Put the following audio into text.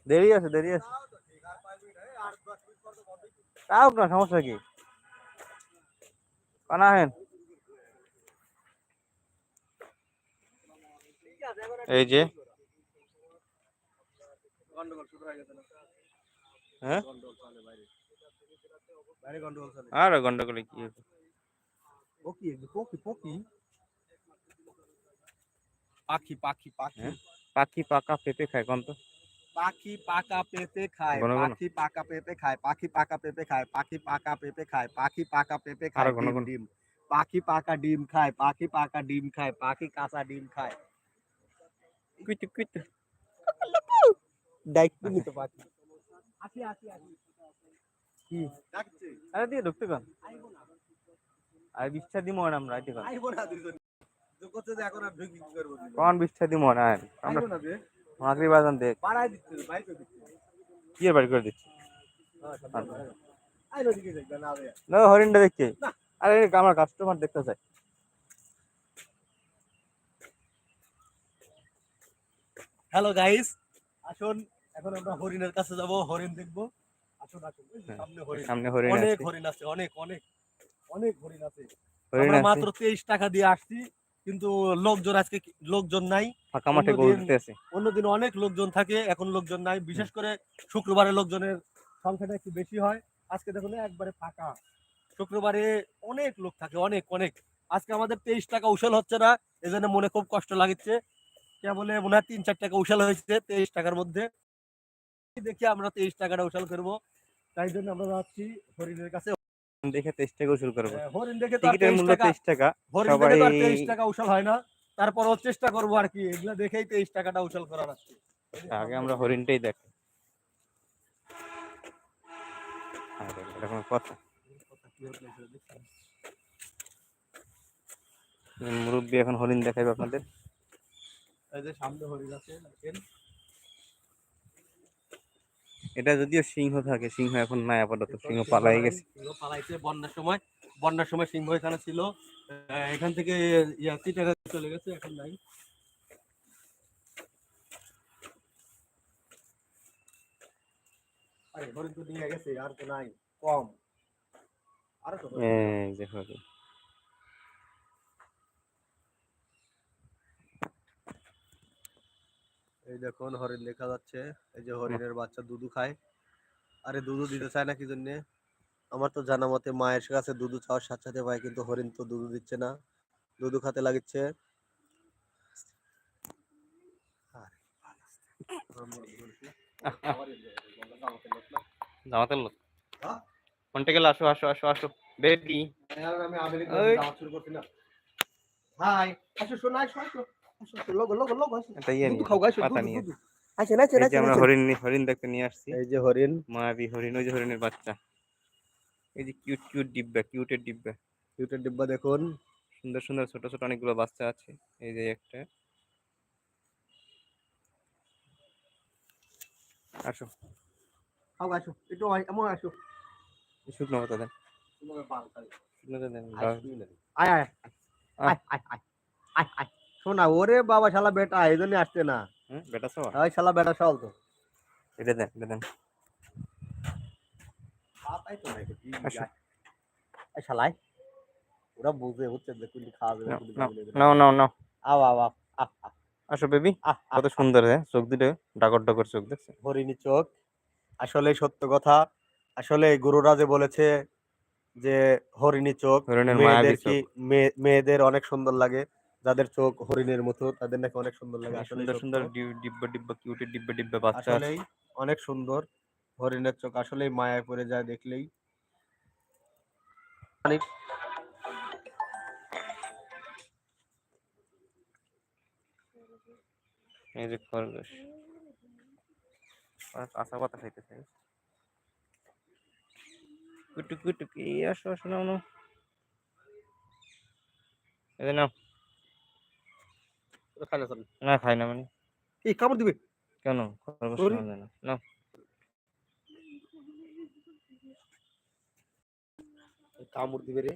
দেরি আছে তাও না, সমস্যা কি? কানাহেন এই যে হ্যাঁ, আর গন্ডগোলে কি হবে? পাখি পাকা পেঁপে খায় কোন তো? পাখি পাকা পেঁপে খায়, ঘন ঘন পাখি পাকা পেঁপে খায়, পাখি পাকা পেঁপে খায়, পাখি পাকা পেঁপে খায়, পাখি পাকা পেঁপে আরো খায়, ঘন ডিম ঘন। ডিম। পাখি পাকা ডিম খায়, পাখি পাকা ডিম খায়, পাখি কাঁচা ডিম খায়। কুইটু কুইটু। ডাইকতে নিতে পাখি। কি আরে দিয়ে ঢুকতে কান আর বিচ্ছা দিমো না আমরা আইতে কান কোন বিচ্ছা দিমো না আমরা মাগরি বাজান দেখ কি এর বাড়ি করে দিচ্ছি না হরিণটা দেখছি। আরে আমার কাস্টমার দেখতে চাই। হ্যালো গাইস, আসুন এখন আমরা হরিণের কাছে যাব, হরিণ দেখবো। আসুন আসুন, সামনে হরিণ অনেক আছে, হরিণ আছে, অনেক অনেক অনেক হরিণ আছে। হরিণ আমরা আছে মাত্র 23 টাকা দিয়ে আসছি, কিন্তু লোকজন আজকে লোকজন নাই। ফাঁকা মাঠে গরু দিতে আছে। অন্যদিন অনেক লোকজন থাকে, এখন লোকজন নাই। বিশেষ করে শুক্রবারে লোকজনের সংখ্যাটা একটু বেশি হয়। আজকে দেখুন একবারে ফাঁকা। শুক্রবারে অনেক লোক থাকে, অনেক অনেক। আজকে আমাদের 23 টাকা উসুল হচ্ছে না, এজন্য মনে খুব কষ্ট লাগছে। কেবল মনে হয় 3-4 টাকা উসুল হয়েছে 23 টাকার মধ্যে। দেখি আমরা 23 টাকাটা উসুল করবো, তাই জন্য আমরা যাচ্ছি হরিণের কাছে। দেখে 23 টাকা উসুল করবো। হরিণ দেখে তো টিকিটের মূল্য 23 টাকা। হরিণ দেখে তো আর 23 টাকা উসুল হয় না। তারপরও চেষ্টা করবো আর কি, এগুলা দেখেই 23 টাকাটা উসুল করার আছে। আগে আমরা হরিণটাই দেখ। এরকম কথা মুরব্বী এখন হরিণ দেখাইবে আপনাদের। এই যে সামনে হরিণ আছে দেখেন। এটা যদিও সিংহ থাকে, সিংহ এখন নাই আপাতত, সিংহ পালাই গেছে। সিংহ পালাইছে বন্যার সময় সিংহ এখানে ছিল। এখান থেকে চিটাগাং চলে গেছে, এখন নাই। আরে হরিণ তো নিয়ে গেছে, আর তো নাই, কম। আরে তো এই যে হরিণ। এই দেখুন হরিণ দেখা যাচ্ছে। এই যে হরিণের বাচ্চা দুধু খায়। আরে দুধু দিতে চায় না কি জন্য? আমার তো জানা মতে মায়ের কাছে দুধু চাওয়ার সাথে সাথে পায়, কিন্তু হরিণ তো দুধু দিচ্ছে না, দুধু খাতে লাগিচ্ছে। জামাতের লোক কোনটা গেল? আসো আসো আসো আসো বেবি। আমি আমেরিকা যাওয়া শুরু করছি না। হাই, আসো শোনা, আসো আসো আসো, লোগো লোগো লোগো আসো। এটা ইয়ে দুধ নিয়ে খাও গাইছো, পাতা দুধ নিয়ে। দুধ। আচ্ছা নাচে এই যে নাচে আমরা নাচে। হরিণ দেখতে নিয়ে আসছি। এই যে হরিণ, মায়াবী হরিণ, ওই যে হরিণের বাচ্চা। এই যে কিউট কিউট ডিব্বা, কিউটের ডিব্বা, কিউটের ডিব্বা দেখুন। সুন্দর সুন্দর ছোট ছোট অনেকগুলো বাচ্চা আছে। এই যে একটা। আসো খাও গাইছো, একটু এমন আসো। শুকনো মতো দেন, তোমাকে পাল খাই। শুকনো দেন। আয় আয় আয় আয় আয় আয় আয়। শোনা ওরে বাবা, শালা বেটা এই জন্য আসছে না। হ্যাঁ বেটা সবা ওই শালা বেটা শাল তো। এটা দেন, এটা দেন। পাতাই তো নাই কি আসো এই শালাই। ওরা বুঝে হচ্ছে যে কুলি খাওয়া যাবে, কুলি নাও খাওয়া যাবে। নাও নাও নাও। আও আও আও আহ আহ আসো বেবি। আহ কত সুন্দর হ্যাঁ, চোখ দুটো ডাকর ডাকর চোখ দেখছে। হরিণী চোখ। আসলে সত্য কথা। আসলে গুরুরা যে বলেছে যে হরিণী চোখ, হরিণের মেয়েদের মায়াবী কি চোখ। মেয়েদের অনেক সুন্দর লাগে, যাদের চোখ হরিণের মতো তাদের নাকি অনেক সুন্দর লাগে। আসলে সুন্দর সত্য। সুন্দর ডিব্বা ডিব্বা কিউটের ডিব্বা ডিব্বা বাচ্চা আছে। আসলেই অনেক সুন্দর হরিণের চোখ, আসলেই মায়ায় পড়ে যায় দেখলেই। এই যে খরগোশ কাঁচা পাতা খাইতেছে। কুটু কুটু কি আসো আসো নাও নাও। এই নাও। না খাই না মানে এই কামড় দিবে কেন? খরগোশ হরিণ, খাওয়া যায় না? নাও। কামড় দিবে রে।